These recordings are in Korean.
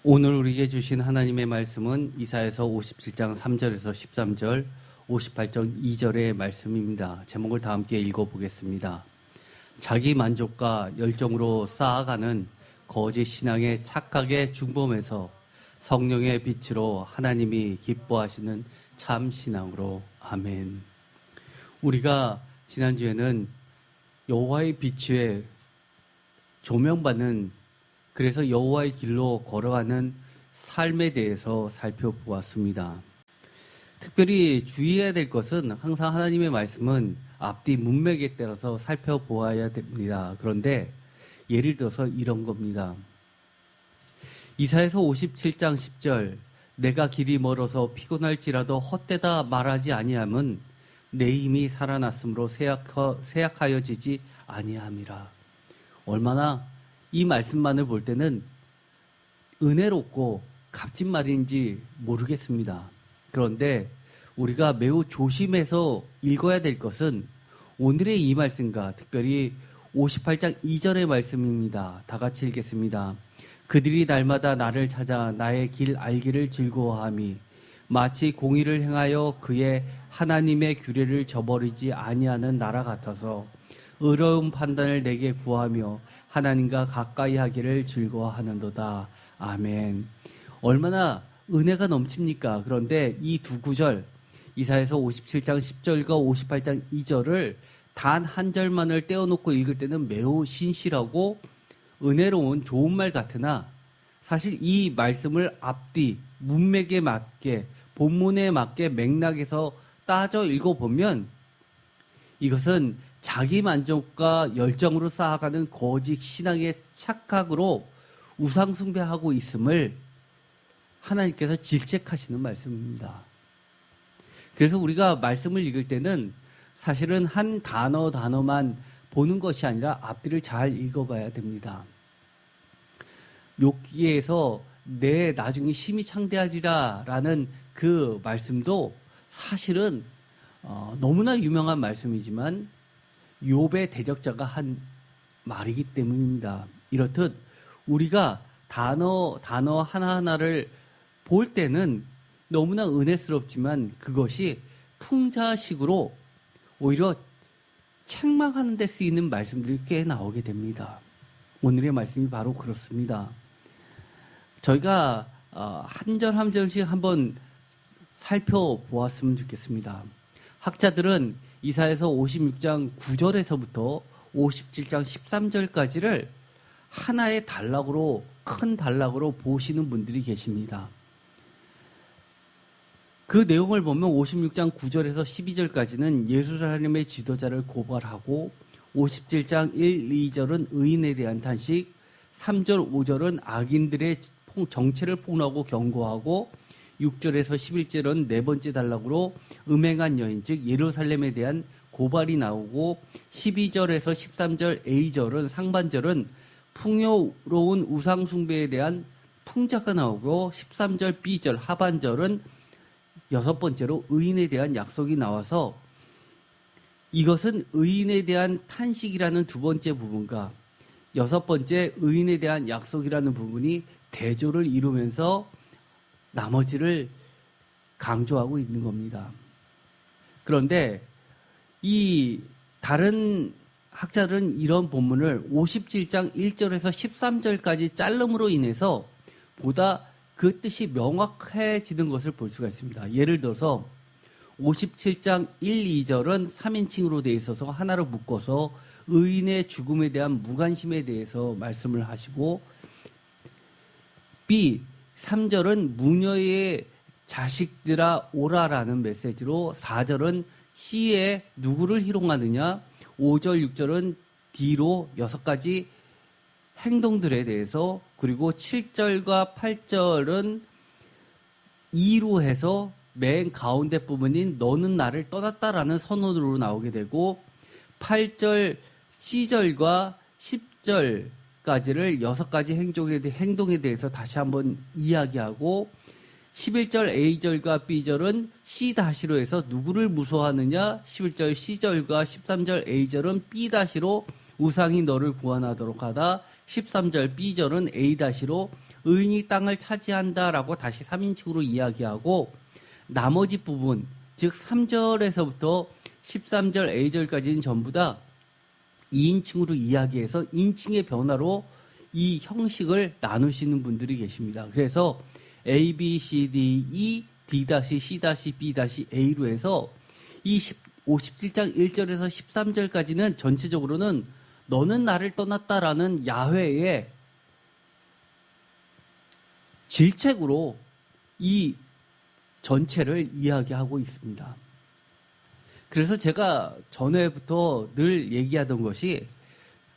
오늘 우리에게 주신 하나님의 말씀은 이사야서 57장 3절에서 13절, 58장 2절의 말씀입니다. 제목을 다 함께 읽어보겠습니다. 자기 만족과 열정으로 쌓아가는 거짓 신앙의 착각에 중범해서 성령의 빛으로 하나님이 기뻐하시는 참 신앙으로. 아멘. 우리가 지난주에는 여호와의 빛에 조명받는, 그래서 여호와의 길로 걸어가는 삶에 대해서 살펴보았습니다. 특별히 주의해야 될 것은 항상 하나님의 말씀은 앞뒤 문맥에 따라서 살펴보아야 됩니다. 그런데 예를 들어서 이런 겁니다. 이사야서 57장 10절, 내가 길이 멀어서 피곤할지라도 헛되다 말하지 아니함은 내 힘이 살아났으므로 쇠약하여지지 아니함이라. 얼마나 이 말씀만을 볼 때는 은혜롭고 값진 말인지 모르겠습니다. 그런데 우리가 매우 조심해서 읽어야 될 것은 오늘의 이 말씀과 특별히 58장 2절의 말씀입니다. 다 같이 읽겠습니다. 그들이 날마다 나를 찾아 나의 길 알기를 즐거워함이 마치 공의를 행하여 그의 하나님의 규례를 저버리지 아니하는 나라 같아서 의로운 판단을 내게 구하며 하나님과 가까이 하기를 즐거워하는도다. 아멘. 얼마나 은혜가 넘칩니까? 그런데 이 두 구절, 이사야서 57장 10절과 58장 2절을 단 한 절만을 떼어놓고 읽을 때는 매우 신실하고 은혜로운 좋은 말 같으나 사실 이 말씀을 앞뒤 문맥에 맞게, 본문에 맞게 맥락에서 따져 읽어보면 이것은 자기 만족과 열정으로 쌓아가는 거짓 신앙의 착각으로 우상 숭배하고 있음을 하나님께서 질책하시는 말씀입니다. 그래서 우리가 말씀을 읽을 때는 사실은 한 단어만 보는 것이 아니라 앞뒤를 잘 읽어봐야 됩니다. 욥기에서 내 나중에 힘이 창대하리라 라는 그 말씀도 사실은 너무나 유명한 말씀이지만 욥의 대적자가 한 말이기 때문입니다. 이렇듯 우리가 단어 하나하나를 볼 때는 너무나 은혜스럽지만 그것이 풍자식으로 오히려 책망하는 데 쓰이는 말씀들이 꽤 나오게 됩니다. 오늘의 말씀이 바로 그렇습니다. 저희가 한 절 한 절씩 한번 살펴보았으면 좋겠습니다. 학자들은 이사야서 56장 9절에서부터 57장 13절까지를 하나의 단락으로, 큰 단락으로 보시는 분들이 계십니다. 그 내용을 보면 56장 9절에서 12절까지는 예루살렘의 지도자를 고발하고 57장 1, 2절은 의인에 대한 탄식, 3절, 5절은 악인들의 정체를 폭로하고 경고하고 6절에서 11절은 네 번째 단락으로 음행한 여인, 즉 예루살렘에 대한 고발이 나오고 12절에서 13절 A절은 상반절은 풍요로운 우상 숭배에 대한 풍자가 나오고 13절 B절 하반절은 여섯 번째로 의인에 대한 약속이 나와서 이것은 의인에 대한 탄식이라는 두 번째 부분과 여섯 번째 의인에 대한 약속이라는 부분이 대조를 이루면서 나머지를 강조하고 있는 겁니다. 그런데 이 다른 학자들은 이런 본문을 57장 1절에서 13절까지 자름으로 인해서 보다 그 뜻이 명확해지는 것을 볼 수가 있습니다. 예를 들어서 57장 1, 2절은 3인칭으로 되어 있어서 하나로 묶어서 의인의 죽음에 대한 무관심에 대해서 말씀을 하시고 B, 3절은 무녀의 자식들아 오라라는 메시지로 4절은 C에 누구를 희롱하느냐, 5절, 6절은 D로 6가지 행동들에 대해서, 그리고 7절과 8절은 E로 해서 맨 가운데 부분인 너는 나를 떠났다라는 선언으로 나오게 되고 8절 C절과 10절까지를 6가지 행동에 대해서 다시 한번 이야기하고 11절 A절과 B절은 C-로 해서 누구를 무서워하느냐, 11절 C절과 13절 A절은 B-로 우상이 너를 구원하도록 하다, 13절 B절은 A-로 의인이 땅을 차지한다라고 다시 3인칭으로 이야기하고 나머지 부분, 즉 3절에서부터 13절 A절까지는 전부 다 2인칭으로 이야기해서 인칭의 변화로 이 형식을 나누시는 분들이 계십니다. 그래서 A, B, C, D, E, D-C, B-A로 해서 이 57장 1절에서 13절까지는 전체적으로는 너는 나를 떠났다라는 야훼의 질책으로 이 전체를 이야기하고 있습니다. 그래서 제가 전에부터 늘 얘기하던 것이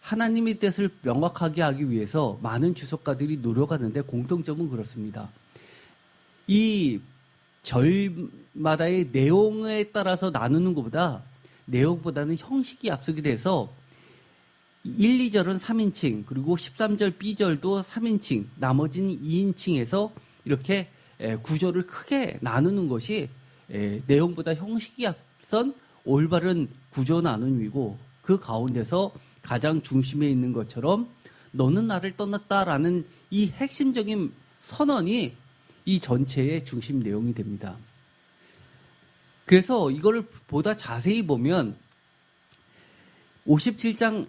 하나님의 뜻을 명확하게 하기 위해서 많은 주석가들이 노력하는데 공통점은 그렇습니다. 이 절마다의 내용에 따라서 나누는 것보다 내용보다는 형식이 앞서게 돼서 1, 2절은 3인칭, 그리고 13절 B절도 3인칭, 나머지는 2인칭에서 이렇게 구조를 크게 나누는 것이 내용보다 형식이 앞선 올바른 구조 나눔이고, 그 가운데서 가장 중심에 있는 것처럼 너는 나를 떠났다라는 이 핵심적인 선언이 이 전체의 중심 내용이 됩니다. 그래서 이거를 보다 자세히 보면 57장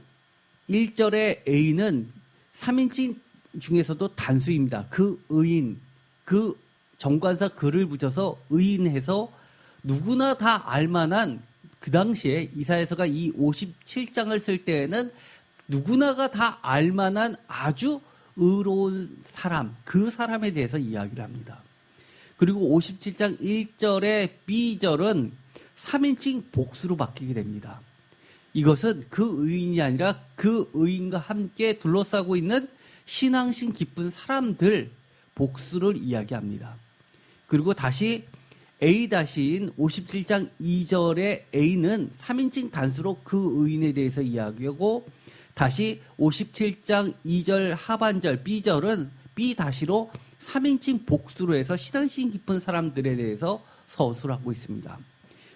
1절의 A는 3인칭 중에서도 단수입니다. 그 의인, 그 정관사 글을 붙여서 의인해서 누구나 다 알만한, 그 당시에 이사야서가 이 57장을 쓸 때에는 누구나가 다 알만한 아주 의로운 사람, 그 사람에 대해서 이야기를 합니다. 그리고 57장 1절의 B절은 3인칭 복수로 바뀌게 됩니다. 이것은 그 의인이 아니라 그 의인과 함께 둘러싸고 있는 신앙심 깊은 사람들 복수를 이야기합니다. 그리고 다시 A-인 57장 2절의 A는 3인칭 단수로 그 의인에 대해서 이야기하고, 다시 57장 2절 하반절 B절은 B-로 3인칭 복수로 해서 신앙심 깊은 사람들에 대해서 서술하고 있습니다.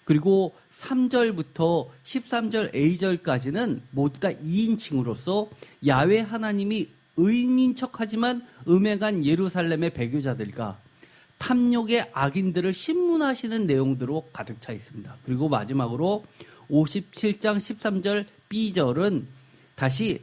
그리고 3절부터 13절 A절까지는 모두 다 2인칭으로서 야훼 하나님이 의인인 척하지만 음행한 예루살렘의 배교자들과 탐욕의 악인들을 신문하시는 내용들로 가득 차 있습니다. 그리고 마지막으로 57장 13절 B절은 다시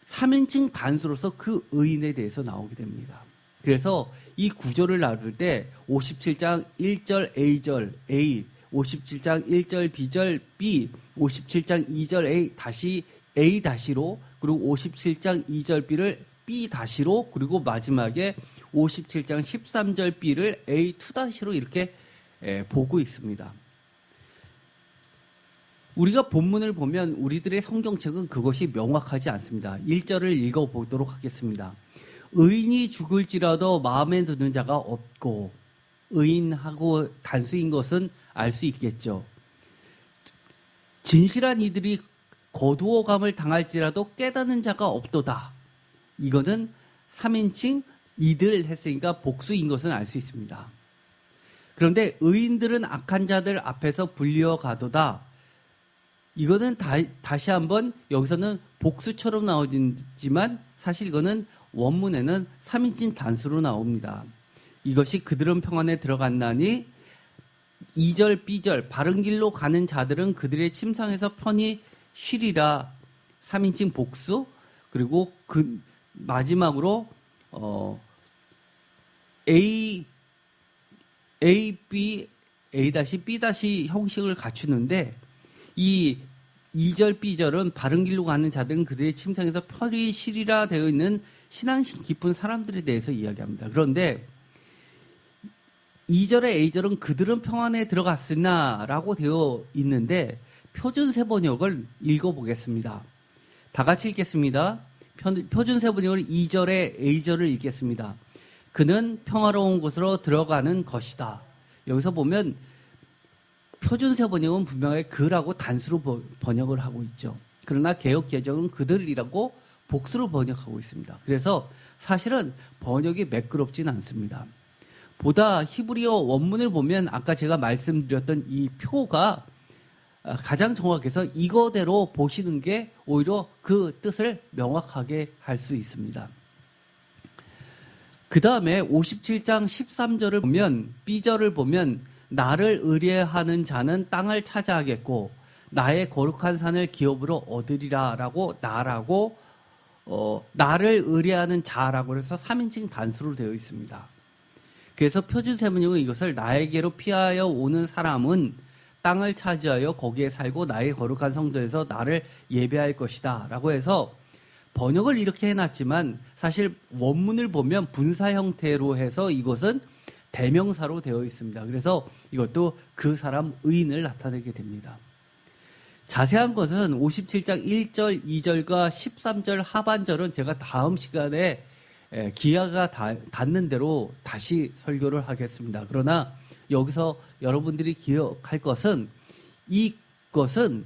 3인칭 단수로서 그 의인에 대해서 나오게 됩니다. 그래서 이 구조를 나눌 때 57장 1절 A절 A, 57장 1절 B절 B, 57장 2절 A 다시 A-로, 그리고 57장 2절 B를 B-로, 그리고 마지막에 57장 13절 B를 A2-로 이렇게 보고 있습니다. 우리가 본문을 보면 우리들의 성경책은 그것이 명확하지 않습니다. 1절을 읽어보도록 하겠습니다. 의인이 죽을지라도 마음에 드는 자가 없고, 의인하고 단수인 것은 알 수 있겠죠. 진실한 이들이 거두어감을 당할지라도 깨닫는 자가 없도다. 이거는 3인칭 이들 했으니까 복수인 것은 알 수 있습니다. 그런데 의인들은 악한 자들 앞에서 불리어 가도다. 이거는 다시 한번 여기서는 복수처럼 나오지만 사실 이거는 원문에는 3인칭 단수로 나옵니다. 이것이 그들은 평안에 들어갔나니 2절 B절 바른 길로 가는 자들은 그들의 침상에서 편히 쉬리라. 3인칭 복수. 그리고 그 마지막으로 A, B, A-B- 형식을 갖추는데, 이 2절 B절은 바른 길로 가는 자들은 그들의 침상에서 편히 쉬리라 되어 있는 신앙심 깊은 사람들에 대해서 이야기합니다. 그런데 2절의 A절은 그들은 평안에 들어갔으나 라고 되어 있는데, 표준 세번역을 읽어보겠습니다. 다 같이 읽겠습니다. 표준 세번역은 2절의 A절을 읽겠습니다. 그는 평화로운 곳으로 들어가는 것이다. 여기서 보면 표준 세번역은 분명하게 그라고 단수로 번역을 하고 있죠. 그러나 개역 개정은 그들이라고 복수로 번역하고 있습니다. 그래서 사실은 번역이 매끄럽진 않습니다. 보다 히브리어 원문을 보면 아까 제가 말씀드렸던 이 표가 가장 정확해서 이거대로 보시는 게 오히려 그 뜻을 명확하게 할 수 있습니다. 그 다음에 57장 13절을 보면, B절을 보면, 나를 의뢰하는 자는 땅을 차지하겠고, 나의 거룩한 산을 기업으로 얻으리라 라고, 나를 의뢰하는 자라고 해서 3인칭 단수로 되어 있습니다. 그래서 표준세문형은 이것을 나에게로 피하여 오는 사람은 땅을 차지하여 거기에 살고 나의 거룩한 성전에서 나를 예배할 것이다 라고 해서 번역을 이렇게 해놨지만 사실 원문을 보면 분사 형태로 해서 이것은 대명사로 되어 있습니다. 그래서 이것도 그 사람 의인을 나타내게 됩니다. 자세한 것은 57장 1절, 2절과 13절 하반절은 제가 다음 시간에 기회가 닿는 대로 다시 설교를 하겠습니다. 그러나 여기서 여러분들이 기억할 것은 이것은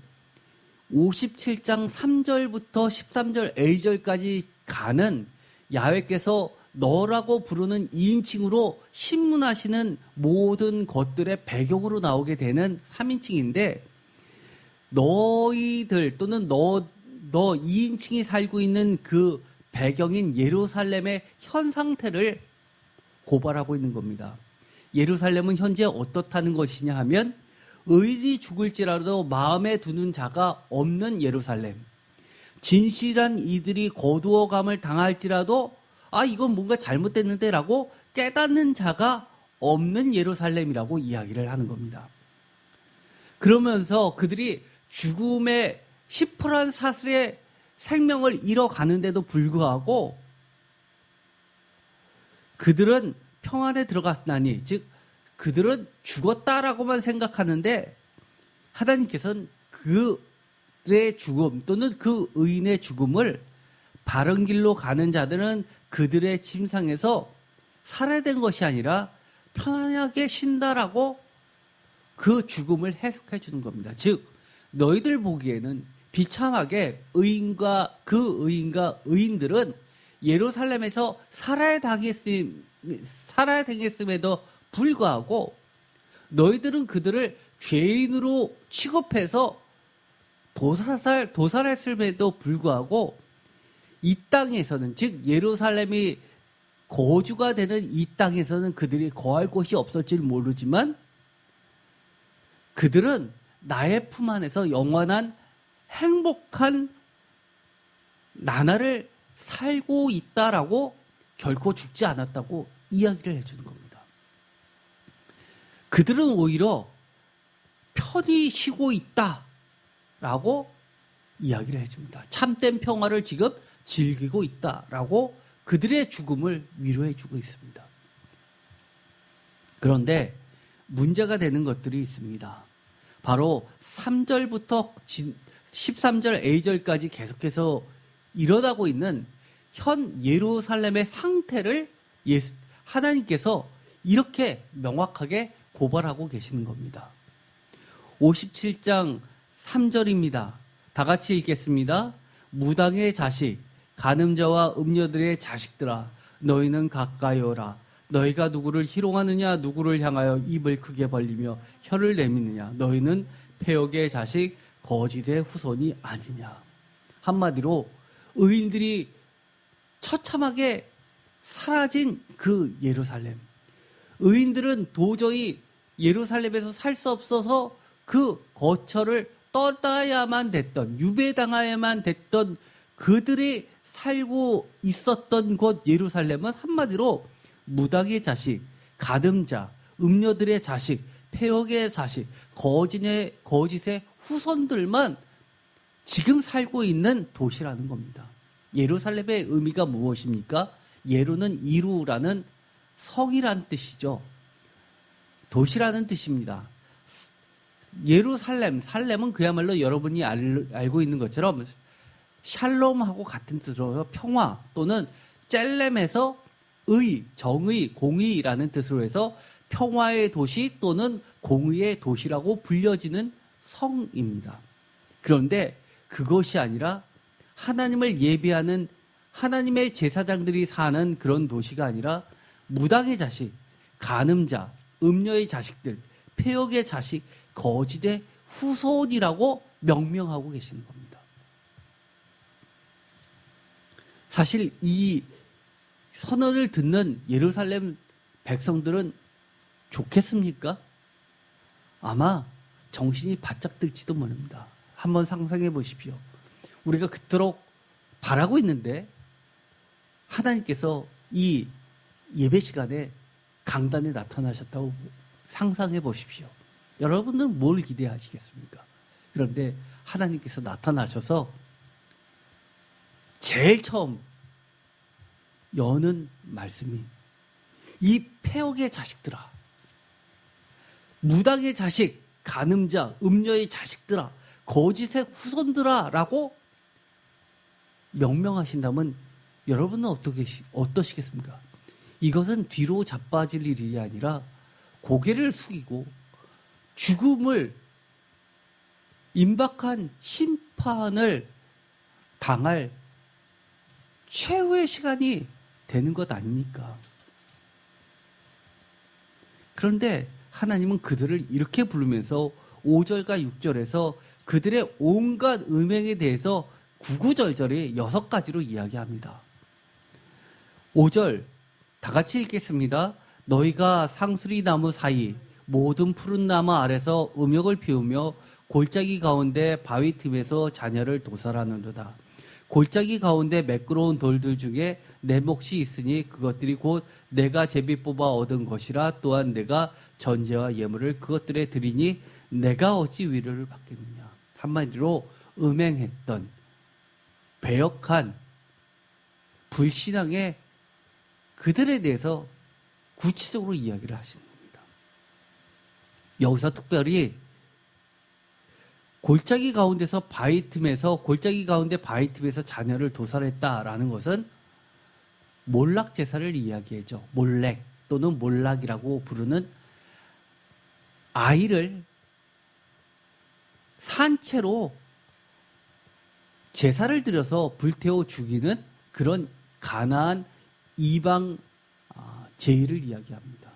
57장 3절부터 13절 A절까지 가는 야훼께서 너라고 부르는 2인칭으로 신문하시는 모든 것들의 배경으로 나오게 되는 3인칭인데 너희들 또는 너 2인칭이 살고 있는 그 배경인 예루살렘의 현 상태를 고발하고 있는 겁니다. 예루살렘은 현재 어떻다는 것이냐 하면 의인이 죽을지라도 마음에 두는 자가 없는 예루살렘. 진실한 이들이 거두어감을 당할지라도 이건 뭔가 잘못됐는데 라고 깨닫는 자가 없는 예루살렘이라고 이야기를 하는 겁니다. 그러면서 그들이 죽음의 시퍼런 사슬의 생명을 잃어가는데도 불구하고 그들은 평안에 들어갔나니, 즉 그들은 죽었다라고만 생각하는데 하나님께서는 그들의 죽음 또는 그 의인의 죽음을 바른 길로 가는 자들은 그들의 침상에서 살해된 것이 아니라 편안하게 쉰다라고 그 죽음을 해석해 주는 겁니다. 즉 너희들 보기에는 비참하게 의인과 의인들은 예루살렘에서 살아야 당했음에도 불구하고 너희들은 그들을 죄인으로 취급해서 도살했음에도 불구하고 이 땅에서는, 즉 예루살렘이 거주가 되는 이 땅에서는 그들이 거할 곳이 없을지 모르지만 그들은 나의 품 안에서 영원한 행복한 나날을 살고 있다라고, 결코 죽지 않았다고 이야기를 해주는 겁니다. 그들은 오히려 편히 쉬고 있다라고 이야기를 해줍니다. 참된 평화를 지금 즐기고 있다라고 그들의 죽음을 위로해주고 있습니다. 그런데 문제가 되는 것들이 있습니다. 바로 3절부터 13절 A절까지 계속해서 일어나고 있는 현 예루살렘의 상태를 하나님께서 이렇게 명확하게 고발하고 계시는 겁니다. 57장 3절입니다. 다 같이 읽겠습니다. 무당의 자식, 간음자와 음녀들의 자식들아, 너희는 가까이 오라. 너희가 누구를 희롱하느냐, 누구를 향하여 입을 크게 벌리며 혀를 내미느냐. 너희는 폐역의 자식, 거짓의 후손이 아니냐. 한마디로 의인들이 처참하게 사라진 그 예루살렘. 의인들은 도저히 예루살렘에서 살 수 없어서 그 거처를 떠나야만 됐던, 유배당해야만 됐던 그들이 살고 있었던 곳 예루살렘은 한마디로 무당의 자식, 가늠자, 음녀들의 자식, 폐역의 자식, 거짓의 후손들만 지금 살고 있는 도시라는 겁니다. 예루살렘의 의미가 무엇입니까? 예루는 이루라는 성이란 뜻이죠. 도시라는 뜻입니다. 예루살렘, 살렘은 그야말로 여러분이 알고 있는 것처럼 샬롬하고 같은 뜻으로 평화, 또는 젤렘에서 의, 정의, 공의라는 뜻으로 해서 평화의 도시 또는 공의의 도시라고 불려지는 성입니다. 그런데 그것이 아니라 하나님을 예배하는 하나님의 제사장들이 사는 그런 도시가 아니라 무당의 자식, 간음자, 음녀의 자식들, 폐역의 자식, 거짓의 후손이라고 명명하고 계시는 겁니다. 사실 이 선언을 듣는 예루살렘 백성들은 좋겠습니까? 아마 정신이 바짝 들지도 모릅니다. 한번 상상해 보십시오. 우리가 그토록 바라고 있는데 하나님께서 이 예배 시간에 강단에 나타나셨다고 상상해 보십시오. 여러분들은 뭘 기대하시겠습니까? 그런데 하나님께서 나타나셔서 제일 처음 여는 말씀이 이 폐역의 자식들아, 무당의 자식, 간음자, 음녀의 자식들아, 거짓의 후손들아 라고 명명하신다면 여러분은 어떠시겠습니까? 이것은 뒤로 자빠질 일이 아니라 고개를 숙이고 죽음을 임박한 심판을 당할 최후의 시간이 되는 것 아닙니까? 그런데 하나님은 그들을 이렇게 부르면서 5절과 6절에서 그들의 온갖 음행에 대해서 구구절절히 6가지로 이야기합니다. 5절 다 같이 읽겠습니다. 너희가 상수리 나무 사이 모든 푸른 나무 아래서 음욕을 피우며 골짜기 가운데 바위 틈에서 자녀를 도살하는도다. 골짜기 가운데 매끄러운 돌들 중에 내 몫이 있으니 그것들이 곧 내가 제비 뽑아 얻은 것이라. 또한 내가 전제와 예물을 그것들에 드리니 내가 어찌 위로를 받겠느냐. 한마디로 음행했던 배역한 불신앙의 그들에 대해서 구체적으로 이야기를 하시는 겁니다. 여기서 특별히 골짜기 가운데서 바위 틈에서 자녀를 도살했다라는 것은 몰락 제사를 이야기하죠. 몰렉 또는 몰락이라고 부르는 아이를 산채로 제사를 드려서 불태워 죽이는 그런 가나안 이방 제의를 이야기합니다.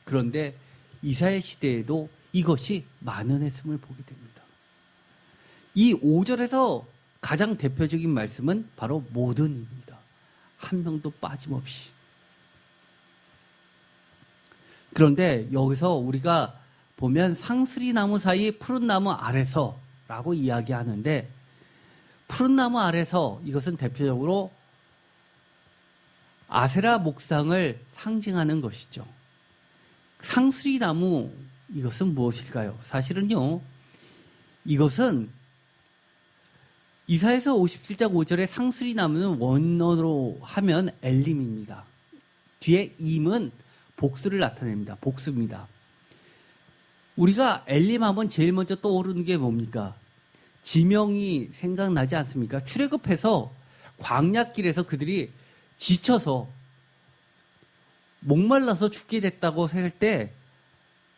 그런데 이사야 시대에도 이것이 만연했음을 보게 됩니다. 이 5절에서 가장 대표적인 말씀은 바로 모든입니다. 한 명도 빠짐없이. 그런데 여기서 우리가 보면 상수리 나무 사이 푸른 나무 아래서 라고 이야기하는데, 푸른 나무 아래서 이것은 대표적으로 아세라 목상을 상징하는 것이죠. 상수리 나무, 이것은 무엇일까요? 사실은요, 이것은 이사야서 57장 5절의 상수리 나무는 원어로 하면 엘림입니다. 뒤에 임은 복수를 나타냅니다. 복수입니다. 우리가 엘림하면 제일 먼저 떠오르는 게 뭡니까? 지명이 생각나지 않습니까? 출애굽해서 광야길에서 그들이 지쳐서 목말라서 죽게 됐다고 할 때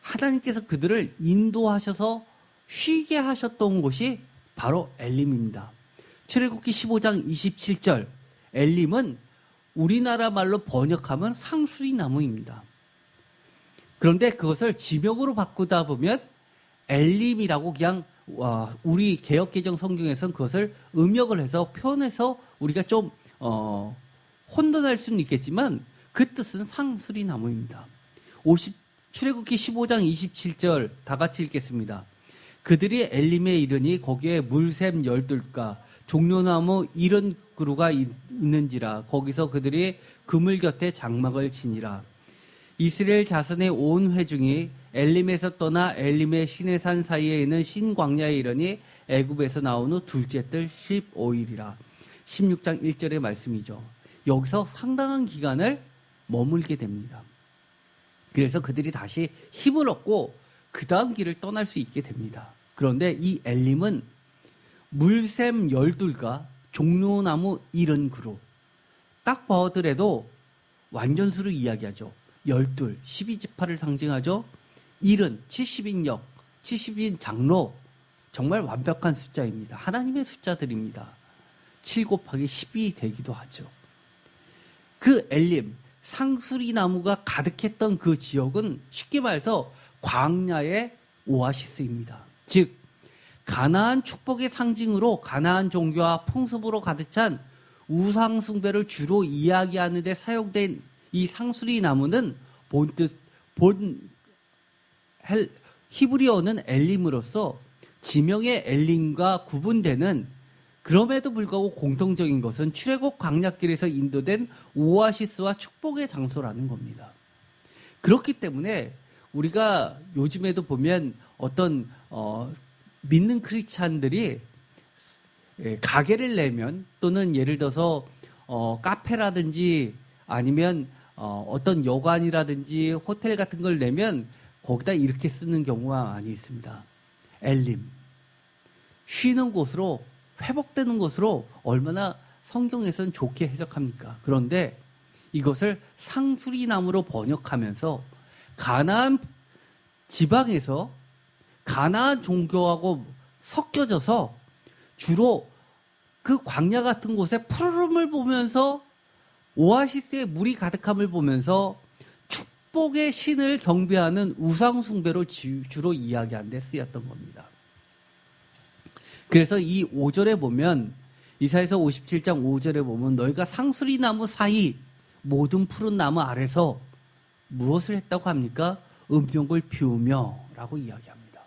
하나님께서 그들을 인도하셔서 쉬게 하셨던 곳이 바로 엘림입니다. 출애굽기 15장 27절, 엘림은 우리나라 말로 번역하면 상수리 나무입니다. 그런데 그것을 지명으로 바꾸다 보면 엘림이라고 그냥 우리 개역개정 성경에서는 그것을 음역을 해서 표현해서 우리가 좀 혼돈할 수는 있겠지만 그 뜻은 상수리 나무입니다. 출애굽기 15장 27절 다 같이 읽겠습니다. 그들이 엘림에 이르니 거기에 물샘 12가 종려나무 70그루가 있는지라. 거기서 그들이 그물 곁에 장막을 치니라. 이스라엘 자손의 온 회중이 엘림에서 떠나 엘림의 시내산 사이에 있는 신광야에 이르니 애굽에서 나온 후 둘째 달 15일이라. 16장 1절의 말씀이죠. 여기서 상당한 기간을 머물게 됩니다. 그래서 그들이 다시 힘을 얻고 그 다음 길을 떠날 수 있게 됩니다. 그런데 이 엘림은 물샘 12가 종려나무 70그루, 딱 봐더라도 완전수를 이야기하죠. 12, 12지파를 상징하죠. 70, 70인역, 70인 장로, 정말 완벽한 숫자입니다. 하나님의 숫자들입니다. 7 곱하기 10이 되기도 하죠. 그 엘림, 상수리 나무가 가득했던 그 지역은 쉽게 말해서 광야의 오아시스입니다. 즉 가나안 축복의 상징으로 가나안 종교와 풍습으로 가득 찬 우상 숭배를 주로 이야기하는 데 사용된 이 상수리 나무는 히브리어는 엘림으로서 지명의 엘림과 구분되는, 그럼에도 불구하고 공통적인 것은 출애굽 광야길에서 인도된 오아시스와 축복의 장소라는 겁니다. 그렇기 때문에 우리가 요즘에도 보면 어떤 믿는 크리스찬들이 가게를 내면, 또는 예를 들어서 카페라든지 아니면 어떤 여관이라든지 호텔 같은 걸 내면 거기다 이렇게 쓰는 경우가 많이 있습니다. 엘림, 쉬는 곳으로, 회복되는 곳으로 얼마나 성경에서는 좋게 해석합니까? 그런데 이것을 상수리 나무로 번역하면서 가나안 지방에서 가나안 종교하고 섞여져서 주로 그 광야 같은 곳에 푸르름을 보면서, 오아시스의 물이 가득함을 보면서 축복의 신을 경배하는 우상 숭배로 주로 이야기하는 데 쓰였던 겁니다. 그래서 이 5절에 보면, 이사야서 57장 5절에 보면 너희가 상수리 나무 사이 모든 푸른 나무 아래서 무엇을 했다고 합니까? 음욕을 피우며 라고 이야기합니다.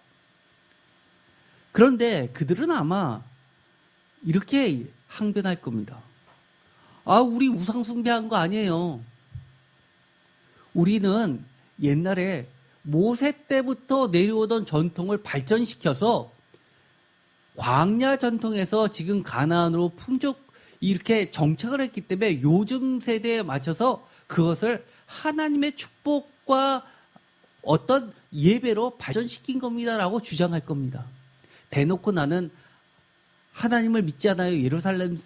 그런데 그들은 아마 이렇게 항변할 겁니다. 우리 우상 숭배한 거 아니에요. 우리는 옛날에 모세 때부터 내려오던 전통을 발전시켜서 광야 전통에서 지금 가나안으로 이렇게 정착을 했기 때문에 요즘 세대에 맞춰서 그것을 하나님의 축복과 어떤 예배로 발전시킨 겁니다라고 주장할 겁니다. 대놓고 나는 하나님을 믿지 않아요. 예루살렘에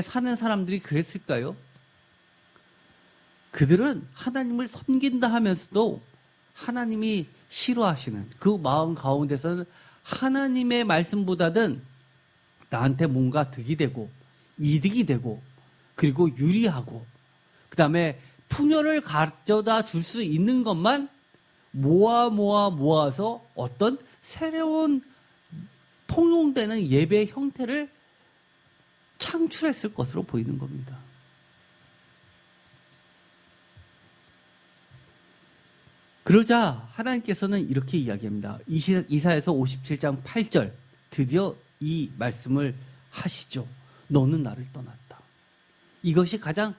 사는 사람들이 그랬을까요? 그들은 하나님을 섬긴다 하면서도 하나님이 싫어하시는 그 마음 가운데서는 하나님의 말씀보다는 나한테 뭔가 득이 되고 이득이 되고 그리고 유리하고 그 다음에 풍요를 가져다 줄 수 있는 것만 모아서 어떤 새로운 통용되는 예배의 형태를 창출했을 것으로 보이는 겁니다. 그러자 하나님께서는 이렇게 이야기합니다. 이사야서 57장 8절 드디어 이 말씀을 하시죠. 너는 나를 떠났다. 이것이 가장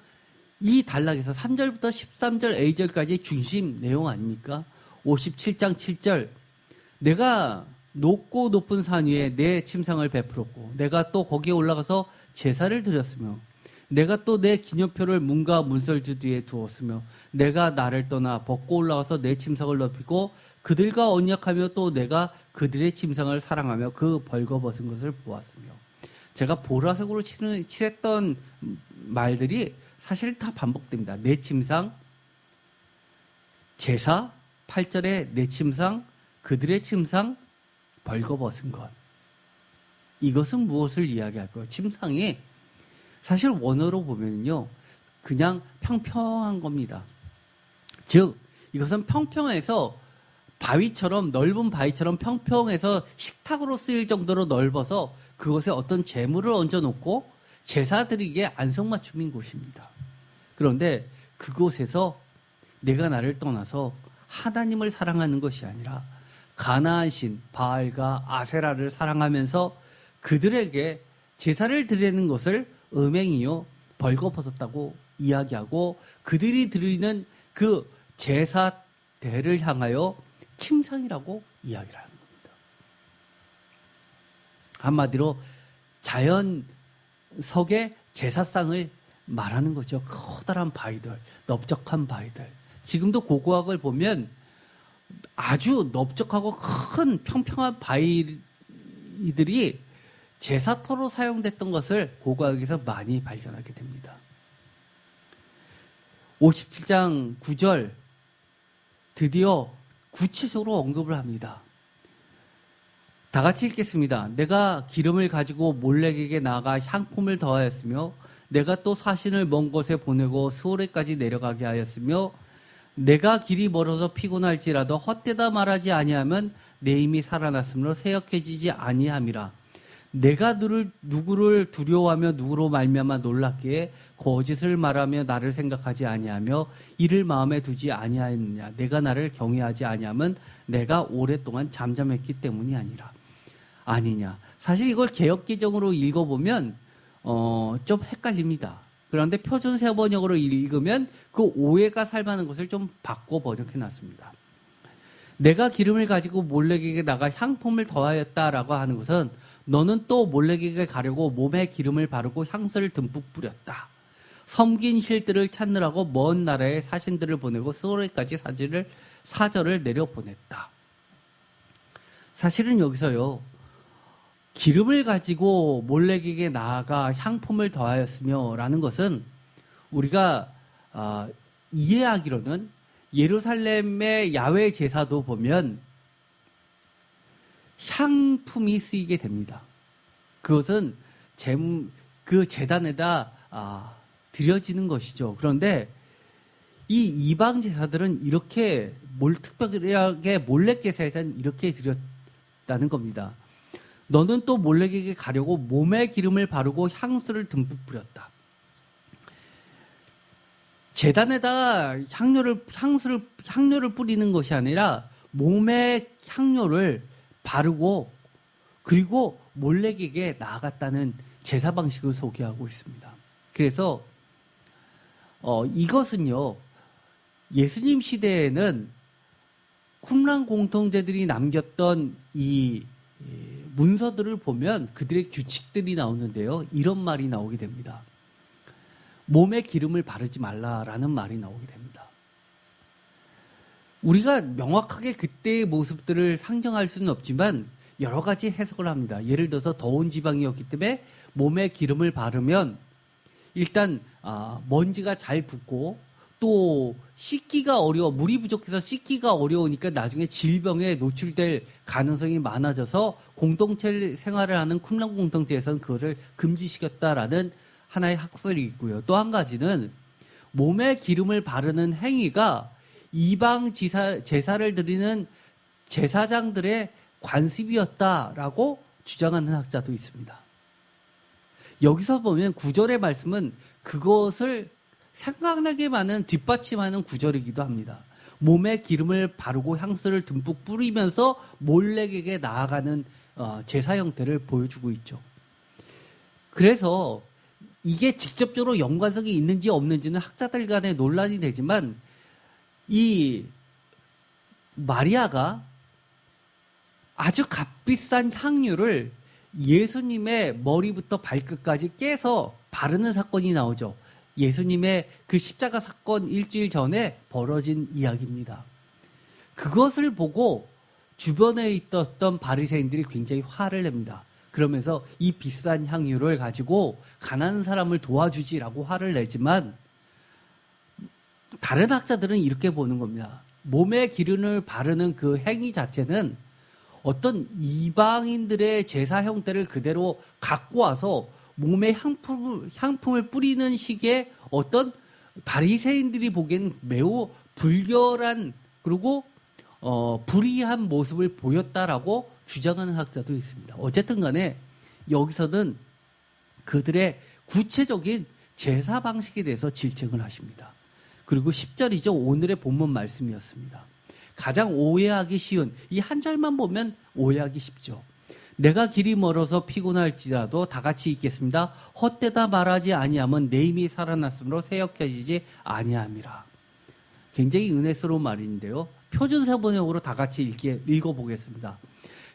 이 단락에서 3절부터 13절 A절까지 중심 내용 아닙니까? 57장 7절 내가 높고 높은 산 위에 내 침상을 베풀었고 내가 또 거기에 올라가서 제사를 드렸으며 내가 또 내 기념표를 문과 문설주 뒤에 두었으며 내가 나를 떠나 벗고 올라가서 내 침상을 넓히고 그들과 언약하며 또 내가 그들의 침상을 사랑하며 그 벌거벗은 것을 보았으며 제가 보라색으로 칠했던 말들이 사실 다 반복됩니다. 내 침상, 제사, 8절에 내 침상, 그들의 침상, 벌거벗은 것. 이것은 무엇을 이야기할까요? 침상이 사실 원어로 보면요, 그냥 평평한 겁니다. 즉, 이것은 평평해서 바위처럼, 넓은 바위처럼 평평해서 식탁으로 쓰일 정도로 넓어서 그것에 어떤 재물을 얹어놓고 제사 드리기에 안성맞춤인 곳입니다. 그런데 그곳에서 내가 나를 떠나서 하나님을 사랑하는 것이 아니라 가나안 신 바알과 아세라를 사랑하면서 그들에게 제사를 드리는 것을 음행이요 벌거벗었다고 이야기하고 그들이 드리는 그 제사대를 향하여 침상이라고 이야기를 하는 겁니다. 한마디로 자연석의 제사상을 말하는 거죠. 커다란 바위들, 넓적한 바위들. 지금도 고고학을 보면 아주 넓적하고 큰 평평한 바위들이 제사터로 사용됐던 것을 고고학에서 많이 발견하게 됩니다. 57장 9절 드디어 구체적으로 언급을 합니다. 다 같이 읽겠습니다. 내가 기름을 가지고 몰렉에게 나아가 향품을 더하였으며 내가 또 사신을 먼 곳에 보내고 스오레까지 내려가게 하였으며 내가 길이 멀어서 피곤할지라도 헛되다 말하지 아니하면 내 힘이 살아났으므로 새역해지지 아니함이라. 내가 누구를 두려워하며 누구로 말미암아 놀랍기에 거짓을 말하며 나를 생각하지 아니하며 이를 마음에 두지 아니하였느냐. 내가 나를 경외하지 아니하면 내가 오랫동안 잠잠했기 때문이 아니냐. 사실 이걸 개역개정으로 읽어보면 좀 헷갈립니다. 그런데 표준세번역으로 읽으면 그 오해가 살만한 것을 좀 바꿔 번역해놨습니다. 내가 기름을 가지고 몰렉에게 나가 향품을 더하였다라고 하는 것은 너는 또 몰렉에게 가려고 몸에 기름을 바르고 향수를 듬뿍 뿌렸다. 섬긴 실들을 찾느라고 먼 나라의 사신들을 보내고 소레까지 사절을 내려보냈다. 사실은 여기서요, 기름을 가지고 몰렉에게 나아가 향품을 더하였으며 라는 것은 우리가 이해하기로는 예루살렘의 야훼 제사도 보면 향품이 쓰이게 됩니다. 그것은 그 제단에다 드려지는 것이죠. 그런데 이 이방 제사들은 이렇게 특별하게 몰렉 제사에서는 이렇게 드렸다는 겁니다. 너는 또 몰렉에게 가려고 몸에 기름을 바르고 향수를 듬뿍 뿌렸다. 제단에다가 향료를 뿌리는 것이 아니라 몸에 향료를 바르고 그리고 몰렉에게 나아갔다는 제사 방식을 소개하고 있습니다. 그래서 이것은요, 예수님 시대에는 쿰란 공통제들이 남겼던 이 문서들을 보면 그들의 규칙들이 나오는데요, 이런 말이 나오게 됩니다. 몸에 기름을 바르지 말라라는 말이 나오게 됩니다. 우리가 명확하게 그때의 모습들을 상정할 수는 없지만 여러 가지 해석을 합니다. 예를 들어서 더운 지방이었기 때문에 몸에 기름을 바르면 일단 먼지가 잘 붙고 또 씻기가 물이 부족해서 씻기가 어려우니까 나중에 질병에 노출될 가능성이 많아져서 공동체 생활을 하는 쿰란 공동체에서는 그것을 금지시켰다라는 하나의 학설이 있고요. 또 한 가지는 몸에 기름을 바르는 행위가 이방 제사를 드리는 제사장들의 관습이었다라고 주장하는 학자도 있습니다. 여기서 보면 구절의 말씀은 그것을 생각나게 많은 뒷받침하는 구절이기도 합니다. 몸에 기름을 바르고 향수를 듬뿍 뿌리면서 몰렉에게 나아가는 제사 형태를 보여주고 있죠. 그래서 이게 직접적으로 연관성이 있는지 없는지는 학자들 간에 논란이 되지만 이 마리아가 아주 값비싼 향유를 예수님의 머리부터 발끝까지 깨서 바르는 사건이 나오죠. 예수님의 그 십자가 사건 일주일 전에 벌어진 이야기입니다. 그것을 보고 주변에 있었던 바리새인들이 굉장히 화를 냅니다. 그러면서 이 비싼 향유를 가지고 가난한 사람을 도와주지라고 화를 내지만 다른 학자들은 이렇게 보는 겁니다. 몸에 기름을 바르는 그 행위 자체는 어떤 이방인들의 제사 형태를 그대로 갖고 와서 몸에 향품을 뿌리는 식의 어떤 바리새인들이 보기엔 매우 불결한 그리고 불의한 모습을 보였다라고 주장하는 학자도 있습니다. 어쨌든 간에 여기서는 그들의 구체적인 제사 방식에 대해서 질책을 하십니다. 그리고 10절이죠. 오늘의 본문 말씀이었습니다. 가장 오해하기 쉬운 이 한 절만 보면 오해하기 쉽죠. 내가 길이 멀어서 피곤할지라도 다 같이 있겠습니다. 헛되다 말하지 아니하면 내 힘이 살아났으므로 새역해지지 아니함이라. 굉장히 은혜스러운 말인데요. 표준세번역으로 다 같이 읽어보겠습니다.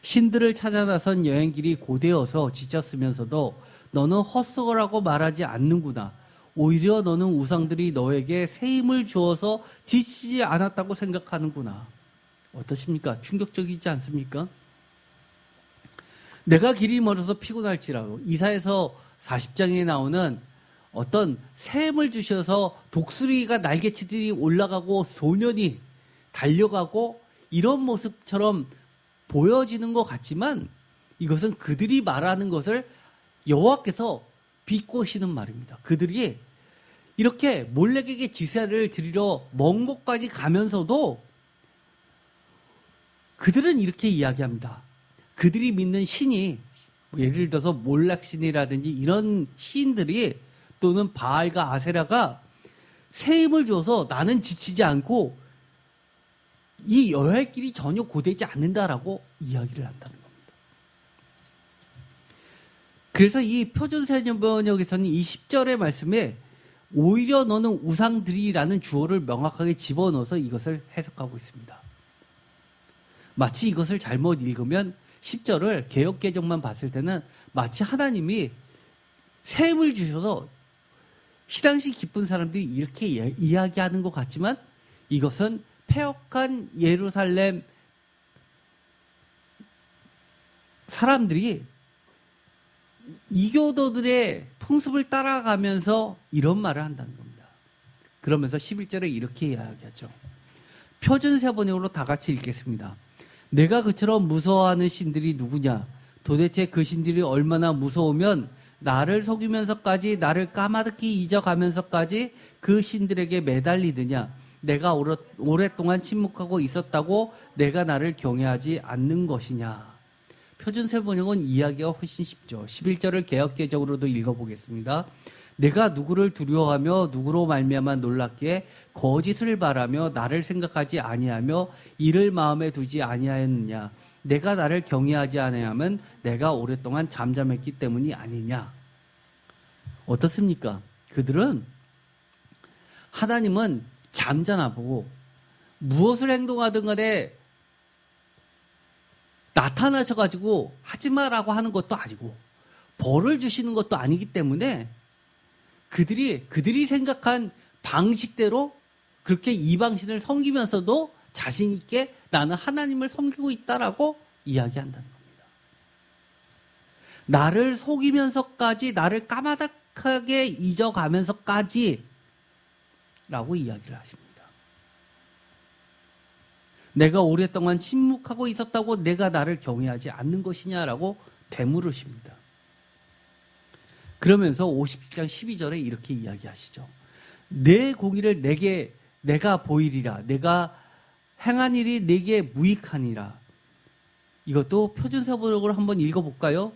신들을 찾아 나선 여행길이 고되어서 지쳤으면서도 너는 헛소리라고 말하지 않는구나. 오히려 너는 우상들이 너에게 새 힘을 주어서 지치지 않았다고 생각하는구나. 어떠십니까? 충격적이지 않습니까? 내가 길이 멀어서 피곤할지라도 이사야서 40장에 나오는 어떤 새 힘을 주셔서 독수리가 날개치들이 올라가고 소년이 달려가고 이런 모습처럼 보여지는 것 같지만 이것은 그들이 말하는 것을 여호와께서 비꼬시는 말입니다. 그들이 이렇게 몰렉에게 제사를 드리러 먼 곳까지 가면서도 그들은 이렇게 이야기합니다. 그들이 믿는 신이 예를 들어서 몰락신이라든지 이런 시인들이 또는 바알과 아세라가 새 힘을 줘서 나는 지치지 않고 이 여할 길이 전혀 고되지 않는다라고 이야기를 한다는 겁니다. 그래서 이 표준세번역에서는 이 10절의 말씀에 오히려 너는 우상들이라는 주어를 명확하게 집어넣어서 이것을 해석하고 있습니다. 마치 이것을 잘못 읽으면 10절을 개역개정만 봤을 때는 마치 하나님이 새 힘을 주셔서 시당시 기쁜 사람들이 이렇게 이야기하는 것 같지만 이것은 패역한 예루살렘 사람들이 이교도들의 풍습을 따라가면서 이런 말을 한다는 겁니다. 그러면서 11절에 이렇게 이야기하죠. 표준세번역으로 다 같이 읽겠습니다. 내가 그처럼 무서워하는 신들이 누구냐? 도대체 그 신들이 얼마나 무서우면 나를 속이면서까지 나를 까마득히 잊어가면서까지 그 신들에게 매달리느냐? 내가 오랫동안 침묵하고 있었다고 내가 나를 경외하지 않는 것이냐? 표준세번역은 이야기가 훨씬 쉽죠. 11절을 개역개정으로도 읽어보겠습니다. 내가 누구를 두려워하며 누구로 말미암아 놀랍게 거짓을 바라며 나를 생각하지 아니하며 이를 마음에 두지 아니하였느냐? 내가 나를 경외하지 아니하면 내가 오랫동안 잠잠했기 때문이 아니냐? 어떻습니까? 그들은 하나님은 잠잠하고 무엇을 행동하든 간에 나타나셔가지고 하지마라고 하는 것도 아니고 벌을 주시는 것도 아니기 때문에 그들이 생각한 방식대로 그렇게 이방신을 섬기면서도 자신 있게 나는 하나님을 섬기고 있다라고 이야기한다는 겁니다. 나를 속이면서까지 나를 까마득하게 잊어가면서까지 라고 이야기를 하십니다. 내가 오랫동안 침묵하고 있었다고 내가 나를 경외하지 않는 것이냐라고 되물으십니다. 그러면서 57장 12절에 이렇게 이야기하시죠. 내 공의를 내가 보이리라. 내가 행한 일이 내게 무익하니라. 이것도 표준세번역으로 한번 읽어볼까요?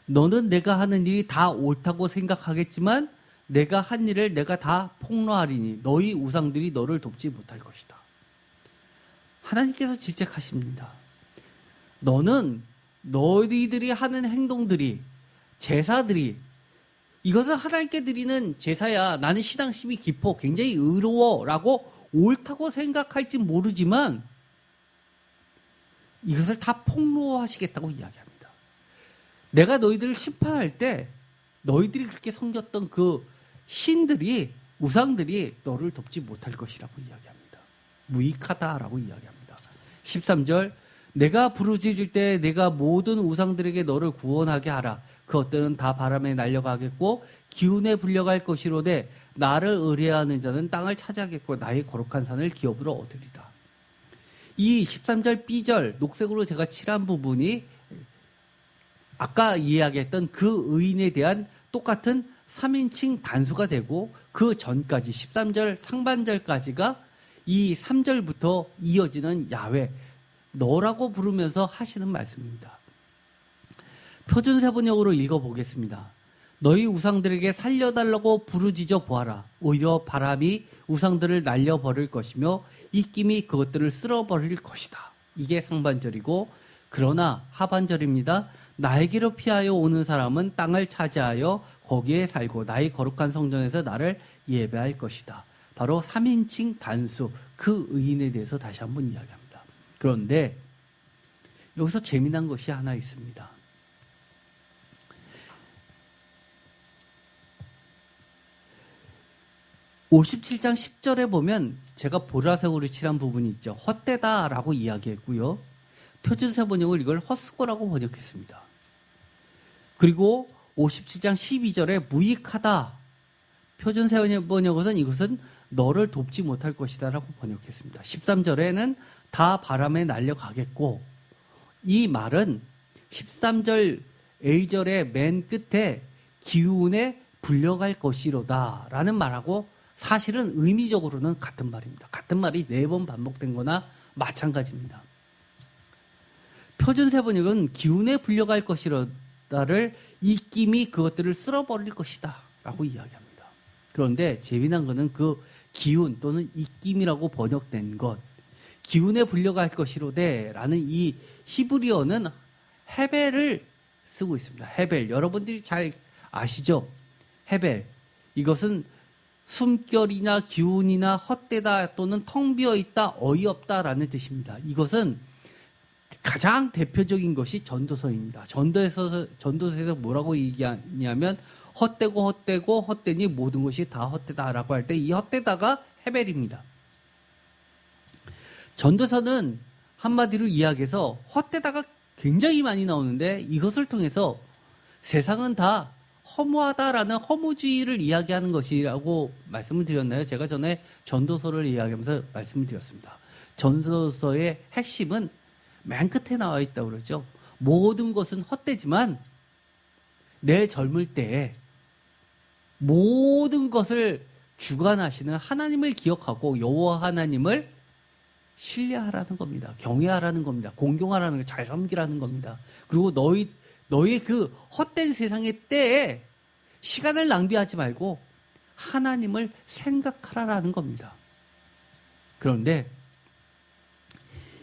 너는 내가 하는 일이 다 옳다고 생각하겠지만 내가 한 일을 내가 다 폭로하리니 너희 우상들이 너를 돕지 못할 것이다. 하나님께서 질책하십니다. 너는 너희들이 하는 행동들이 제사들이 이것은 하나님께 드리는 제사야. 나는 신앙심이 깊어. 굉장히 의로워. 라고 옳다고 생각할지 모르지만 이것을 다 폭로하시겠다고 이야기합니다. 내가 너희들을 심판할 때 너희들이 그렇게 섬겼던 그 신들이 우상들이 너를 돕지 못할 것이라고 이야기합니다. 무익하다라고 이야기합니다. 13절 내가 부르짖을 때 내가 모든 우상들에게 너를 구원하게 하라. 그것들은 다 바람에 날려가겠고 기운에 불려갈 것이로되 나를 의뢰하는 자는 땅을 차지하겠고 나의 거룩한 산을 기업으로 얻으리다. 이 13절 B절 녹색으로 제가 칠한 부분이 아까 이야기했던 그 의인에 대한 똑같은 3인칭 단수가 되고 그 전까지 13절 상반절까지가 이 3절부터 이어지는 야훼 너라고 부르면서 하시는 말씀입니다. 표준세번역으로 읽어보겠습니다. 너희 우상들에게 살려달라고 부르짖어 보아라. 오히려 바람이 우상들을 날려버릴 것이며 입김이 그것들을 쓸어버릴 것이다. 이게 상반절이고 그러나 하반절입니다. 나에게로 피하여 오는 사람은 땅을 차지하여 거기에 살고 나의 거룩한 성전에서 나를 예배할 것이다. 바로 3인칭 단수 그 의인에 대해서 다시 한번 이야기합니다. 그런데 여기서 재미난 것이 하나 있습니다. 57장 10절에 보면 제가 보라색으로 칠한 부분이 있죠. 헛되다라고 이야기했고요. 표준세번역을 이걸 헛수고라고 번역했습니다. 그리고 57장 12절에 무익하다. 표준세번역은 이것은 너를 돕지 못할 것이다 라고 번역했습니다. 13절에는 다 바람에 날려가겠고 이 말은 13절 A절의 맨 끝에 기운에 불려갈 것이로다 라는 말하고 사실은 의미적으로는 같은 말입니다. 같은 말이 4번 반복된 거나 마찬가지입니다. 표준세번역은 기운에 불려갈 것이로 없다를 입김이 그것들을 쓸어버릴 것이다 라고 이야기합니다. 그런데 재미난 것은 그 기운 또는 입김이라고 번역된 것, 기운에 불려갈 것이로되 라는 이 히브리어는 헤벨을 쓰고 있습니다. 헤벨, 여러분들이 잘 아시죠? 헤벨, 이것은 숨결이나 기운이나 헛되다 또는 텅 비어있다, 어이없다라는 뜻입니다. 이것은 가장 대표적인 것이 전도서입니다. 전도서에서 뭐라고 얘기하냐면 헛되고 헛되니 모든 것이 다 헛되다라고 할 때 이 헛되다가 헤벨입니다. 전도서는 한마디로 이야기해서 헛되다가 굉장히 많이 나오는데 이것을 통해서 세상은 다 허무하다라는 허무주의를 이야기하는 것이라고 말씀을 드렸나요? 제가 전에 전도서를 이야기하면서 말씀을 드렸습니다. 전도서의 핵심은 맨 끝에 나와 있다고 그러죠. 모든 것은 헛되지만 내 젊을 때에 모든 것을 주관하시는 하나님을 기억하고 여호와 하나님을 신뢰하라는 겁니다. 경외하라는 겁니다. 공경하라는 거, 잘 섬기라는 겁니다. 그리고 너의 그 헛된 세상의 때에 시간을 낭비하지 말고 하나님을 생각하라라는 겁니다. 그런데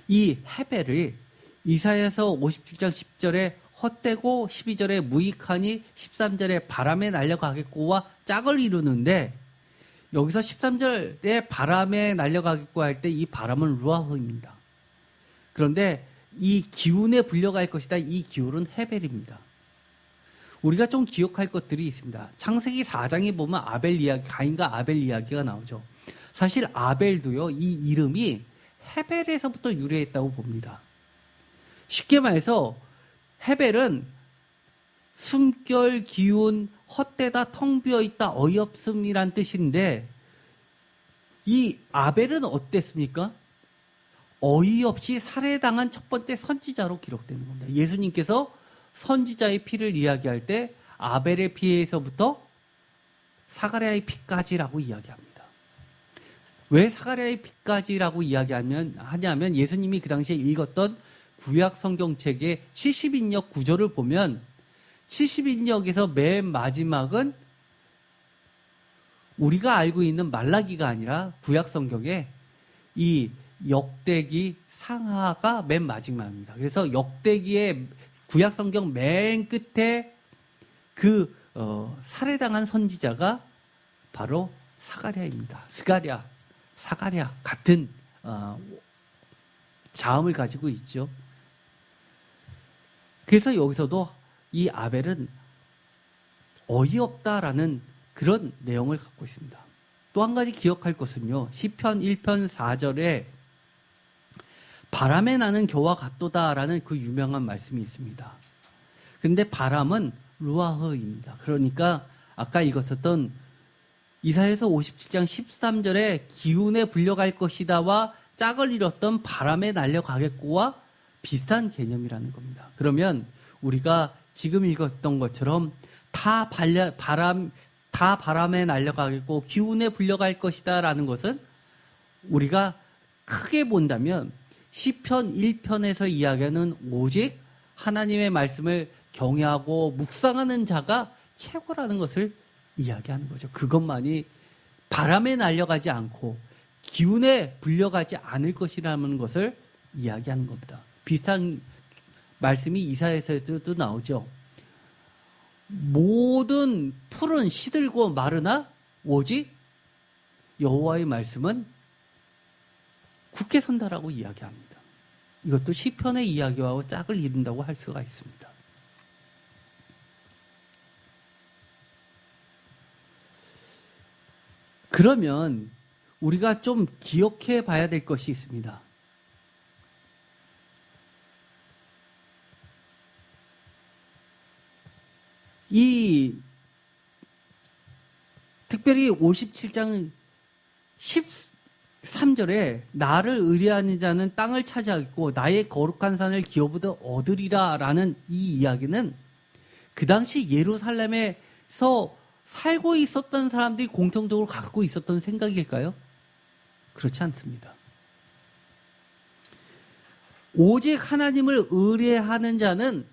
이 헤벨이 이사야서 57장 10절에 헛되고 12절에 무익하니 13절에 바람에 날려가겠고와 짝을 이루는데 여기서 13절에 바람에 날려가겠고 할 때 이 바람은 루아흐입니다. 그런데 이 기운에 불려갈 것이다. 이 기운은 헤벨입니다. 우리가 좀 기억할 것들이 있습니다. 창세기 4장에 보면 아벨 이야기, 가인과 아벨 이야기가 나오죠. 사실 아벨도요, 이 이름이 헤벨에서부터 유래했다고 봅니다. 쉽게 말해서 헤벨은 숨결, 기운, 헛되다, 텅 비어있다, 어이없음이란 뜻인데 이 아벨은 어땠습니까? 어이없이 살해당한 첫 번째 선지자로 기록되는 겁니다. 예수님께서 선지자의 피를 이야기할 때 아벨의 피에서부터 사가랴의 피까지라고 이야기합니다. 왜 사가랴의 피까지라고 하냐면 예수님이 그 당시에 읽었던 구약 성경책의 70인역 구조를 보면 70인역에서 맨 마지막은 우리가 알고 있는 말라기가 아니라 구약 성경에 이 역대기 상하가 맨 마지막입니다. 그래서 역대기의 구약 성경 맨 끝에 그 살해당한 선지자가 바로 사가랴입니다. 사가랴 같은 자음을 가지고 있죠. 그래서 여기서도 이 아벨은 어이없다라는 그런 내용을 갖고 있습니다. 또 한 가지 기억할 것은요. 시편 1편 4절에 바람에 나는 겨와 같도다라는 그 유명한 말씀이 있습니다. 그런데 바람은 루아흐입니다. 그러니까 아까 읽었었던 이사야서 57장 13절에 기운에 불려갈 것이다와 짝을 이뤘던 바람에 날려가겠고와 비슷한 개념이라는 겁니다. 그러면 우리가 지금 읽었던 것처럼 다 바람에 날려가겠고 기운에 불려갈 것이다라는 것은 우리가 크게 본다면 시편 1편에서 이야기하는 오직 하나님의 말씀을 경외하고 묵상하는 자가 최고라는 것을 이야기하는 거죠. 그것만이 바람에 날려가지 않고 기운에 불려가지 않을 것이라는 것을 이야기하는 겁니다. 비슷한 말씀이 이사야서에서도 나오죠. 모든 풀은 시들고 마르나 오직 여호와의 말씀은 굳게 선다라고 이야기합니다. 이것도 시편의 이야기와 짝을 이룬다고 할 수가 있습니다. 그러면 우리가 좀 기억해 봐야 될 것이 있습니다. 특별히 57장 13절에 나를 의뢰하는 자는 땅을 차지하겠고 나의 거룩한 산을 기업으로 얻으리라 라는 이 이야기는 그 당시 예루살렘에서 살고 있었던 사람들이 공통적으로 갖고 있었던 생각일까요? 그렇지 않습니다. 오직 하나님을 의뢰하는 자는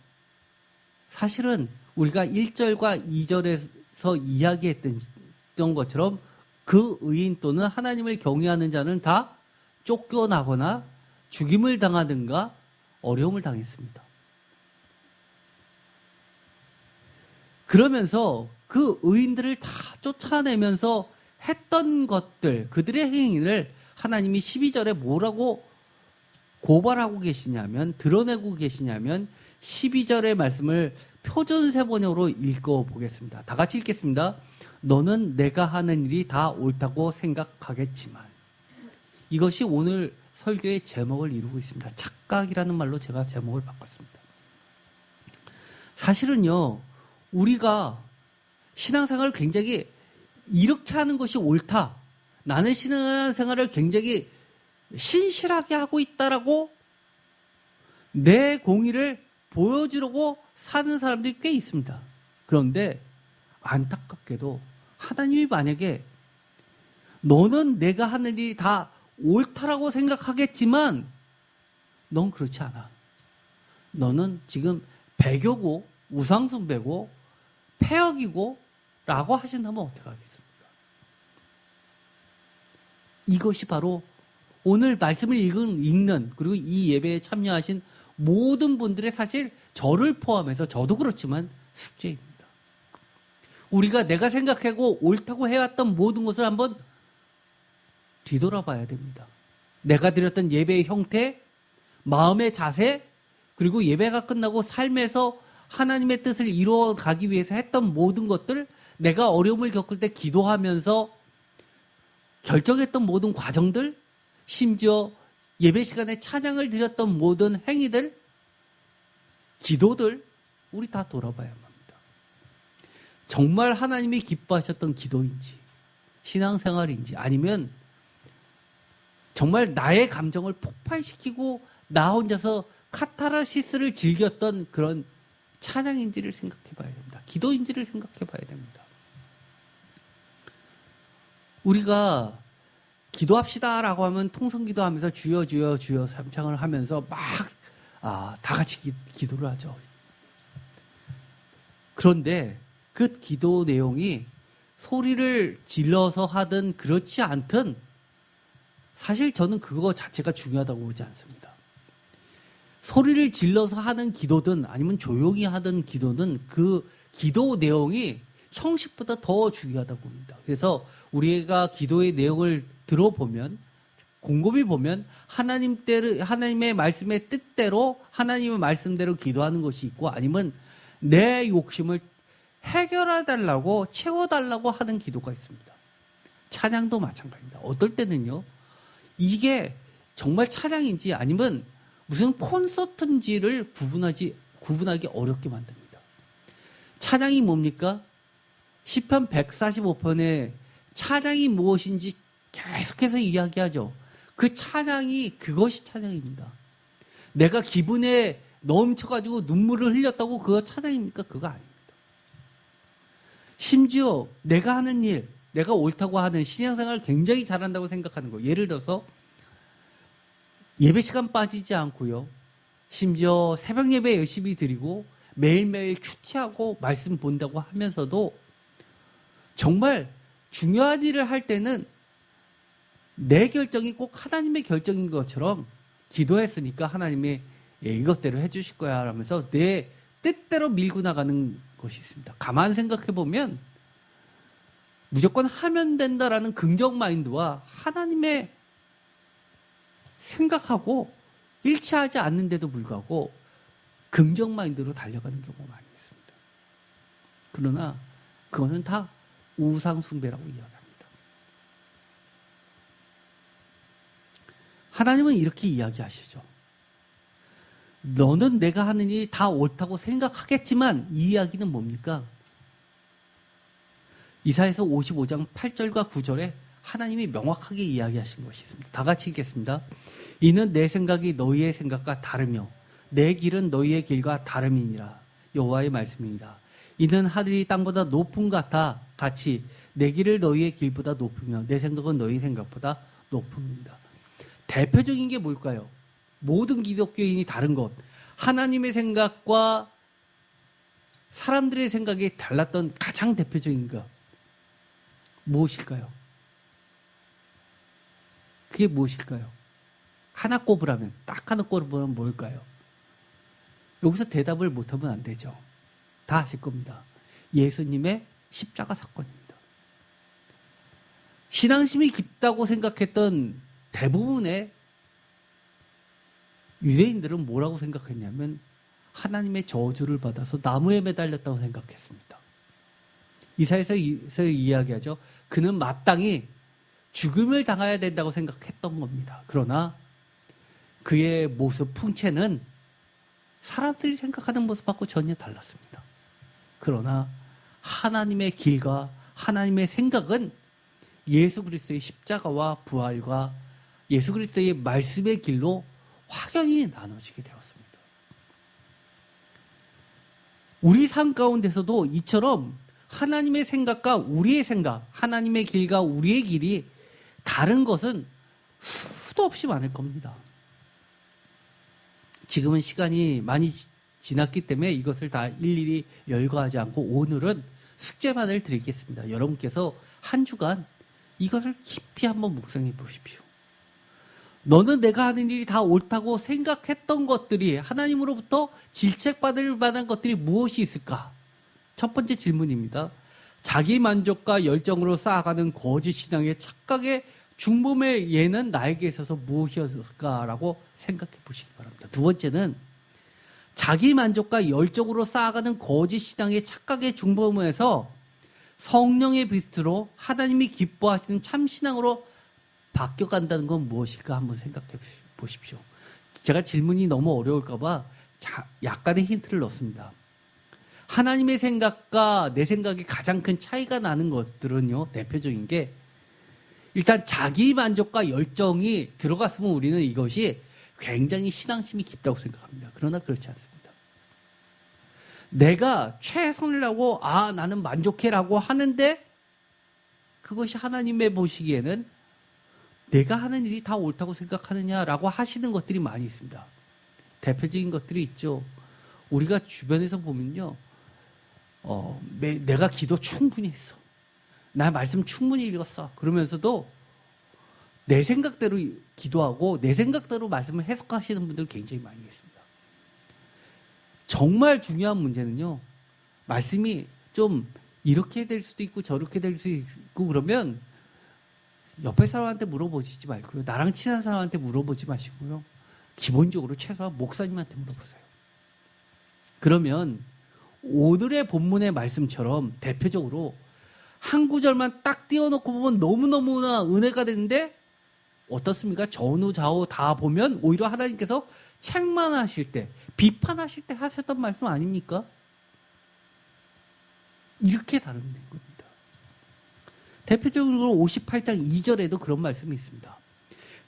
사실은 우리가 1절과 2절에서 이야기했던 것처럼 그 의인 또는 하나님을 경외하는 자는 다 쫓겨나거나 죽임을 당하든가 어려움을 당했습니다. 그러면서 그 의인들을 다 쫓아내면서 했던 것들, 그들의 행위를 하나님이 12절에 뭐라고 고발하고 계시냐면, 드러내고 계시냐면 12절의 말씀을 표준세 번역으로 읽어보겠습니다. 다 같이 읽겠습니다. 너는 내가 하는 일이 다 옳다고 생각하겠지만. 이것이 오늘 설교의 제목을 이루고 있습니다. 착각이라는 말로 제가 제목을 바꿨습니다. 사실은요, 우리가 신앙생활을 굉장히 이렇게 하는 것이 옳다. 나는 신앙생활을 굉장히 신실하게 하고 있다라고 내 공의를 보여주려고 사는 사람들이 꽤 있습니다. 그런데 안타깝게도 하나님이 만약에 너는 내가 하는 일이 다 옳다라고 생각하겠지만 넌 그렇지 않아. 너는 지금 배교고 우상숭배고 폐역이고 라고 하신다면 어떡하겠습니까? 이것이 바로 오늘 말씀을 읽는 그리고 이 예배에 참여하신 모든 분들의 사실 저를 포함해서 저도 그렇지만 숙제입니다. 우리가 내가 생각하고 옳다고 해왔던 모든 것을 한번 뒤돌아봐야 됩니다. 내가 드렸던 예배의 형태, 마음의 자세, 그리고 예배가 끝나고 삶에서 하나님의 뜻을 이루어가기 위해서 했던 모든 것들, 내가 어려움을 겪을 때 기도하면서 결정했던 모든 과정들, 심지어 예배 시간에 찬양을 드렸던 모든 행위들, 기도들, 우리 다 돌아봐야만 합니다. 정말 하나님이 기뻐하셨던 기도인지, 신앙생활인지, 아니면 정말 나의 감정을 폭발시키고 나 혼자서 카타르시스를 즐겼던 그런 찬양인지를 생각해 봐야 됩니다. 기도인지를 생각해 봐야 됩니다. 우리가 기도합시다라고 하면 통성기도하면서 주여 주여 주여 삼창을 하면서 다 같이 기도를 하죠. 그런데 그 기도 내용이 소리를 질러서 하든 그렇지 않든 사실 저는 그거 자체가 중요하다고 보지 않습니다. 소리를 질러서 하는 기도든 아니면 조용히 하던 기도든 그 기도 내용이 형식보다 더 중요하다고 봅니다. 그래서 우리가 기도의 내용을 들어보면, 곰곰이 보면 하나님의 말씀의 뜻대로 하나님의 말씀대로 기도하는 것이 있고, 아니면 내 욕심을 해결해달라고 채워달라고 하는 기도가 있습니다. 찬양도 마찬가지입니다. 어떨 때는요, 이게 정말 찬양인지 아니면 무슨 콘서트인지를 구분하기 어렵게 만듭니다. 찬양이 뭡니까? 시편 145편에 찬양이 무엇인지 계속해서 이야기하죠. 그 찬양이 그것이 찬양입니다. 내가 기분에 넘쳐가지고 눈물을 흘렸다고 그거 찬양입니까? 그거 아닙니다. 심지어 내가 하는 일, 내가 옳다고 하는 신앙생활을 굉장히 잘한다고 생각하는 거. 예를 들어서 예배 시간 빠지지 않고요. 심지어 새벽 예배 열심히 드리고 매일매일 큐티하고 말씀 본다고 하면서도 정말 중요한 일을 할 때는 내 결정이 꼭 하나님의 결정인 것처럼 기도했으니까 하나님이 이것대로 해주실 거야 하면서 내 뜻대로 밀고 나가는 것이 있습니다. 가만 생각해 보면 무조건 하면 된다라는 긍정 마인드와 하나님의 생각하고 일치하지 않는데도 불구하고 긍정 마인드로 달려가는 경우가 많이 있습니다. 그러나 그거는 다 우상 숭배라고 이야기합니다. 하나님은 이렇게 이야기하시죠. 너는 내가 하는 일이 다 옳다고 생각하겠지만 이 이야기는 뭡니까? 이사야서 55장 8절과 9절에 하나님이 명확하게 이야기하신 것이 있습니다. 다 같이 읽겠습니다. 이는 내 생각이 너희의 생각과 다르며 내 길은 너희의 길과 다름이니라. 여호와의 말씀입니다. 이는 하늘이 땅보다 높음 같이 내 길을 너희의 길보다 높으며 내 생각은 너희 생각보다 높음입니다. 대표적인 게 뭘까요? 모든 기독교인이 다른 것. 하나님의 생각과 사람들의 생각이 달랐던 가장 대표적인 것 무엇일까요? 그게 무엇일까요? 하나 꼽으라면, 딱 하나 꼽으면 뭘까요? 여기서 대답을 못하면 안 되죠. 다 아실 겁니다. 예수님의 십자가 사건입니다. 신앙심이 깊다고 생각했던 대부분의 유대인들은 뭐라고 생각했냐면 하나님의 저주를 받아서 나무에 매달렸다고 생각했습니다. 이사야서 이야기하죠. 그는 마땅히 죽음을 당해야 된다고 생각했던 겁니다. 그러나 그의 모습, 풍채는 사람들이 생각하는 모습하고 전혀 달랐습니다. 그러나 하나님의 길과 하나님의 생각은 예수 그리스도의 십자가와 부활과 예수 그리스도의 말씀의 길로 확연히 나눠지게 되었습니다. 우리 삶 가운데서도 이처럼 하나님의 생각과 우리의 생각, 하나님의 길과 우리의 길이 다른 것은 수도 없이 많을 겁니다. 지금은 시간이 많이 지났기 때문에 이것을 다 일일이 열거하지 않고 오늘은 숙제만을 드리겠습니다. 여러분께서 한 주간 이것을 깊이 한번 묵상해 보십시오. 너는 내가 하는 일이 다 옳다고 생각했던 것들이 하나님으로부터 질책받을 만한 것들이 무엇이 있을까? 첫 번째 질문입니다. 자기 만족과 열정으로 쌓아가는 거짓 신앙의 착각의 중범의 예는 나에게 있어서 무엇이었을까라고 생각해 보시기 바랍니다. 두 번째는 자기 만족과 열정으로 쌓아가는 거짓 신앙의 착각의 중범에서 성령의 비스트로 하나님이 기뻐하시는 참 신앙으로 바뀌어간다는 건 무엇일까 한번 생각해 보십시오. 제가 질문이 너무 어려울까 봐 약간의 힌트를 넣습니다. 하나님의 생각과 내 생각이 가장 큰 차이가 나는 것들은요, 대표적인 게 일단 자기 만족과 열정이 들어갔으면 우리는 이것이 굉장히 신앙심이 깊다고 생각합니다. 그러나 그렇지 않습니다. 내가 최선을 하고 나는 만족해라고 하는데 그것이 하나님의 보시기에는 내가 하는 일이 다 옳다고 생각하느냐라고 하시는 것들이 많이 있습니다. 대표적인 것들이 있죠. 우리가 주변에서 보면요. 내가 기도 충분히 했어. 나 말씀 충분히 읽었어. 그러면서도 내 생각대로 기도하고 내 생각대로 말씀을 해석하시는 분들 굉장히 많이 있습니다. 정말 중요한 문제는요. 말씀이 좀 이렇게 될 수도 있고 저렇게 될 수도 있고 그러면 옆에 사람한테 물어보시지 말고요. 나랑 친한 사람한테 물어보지 마시고요. 기본적으로 최소한 목사님한테 물어보세요. 그러면 오늘의 본문의 말씀처럼 대표적으로 한 구절만 딱 띄워놓고 보면 너무너무나 은혜가 되는데 어떻습니까? 전후 좌우 다 보면 오히려 하나님께서 책망하실 때, 비판하실 때 하셨던 말씀 아닙니까? 이렇게 다른 겁니다. 대표적으로 58장 2절에도 그런 말씀이 있습니다.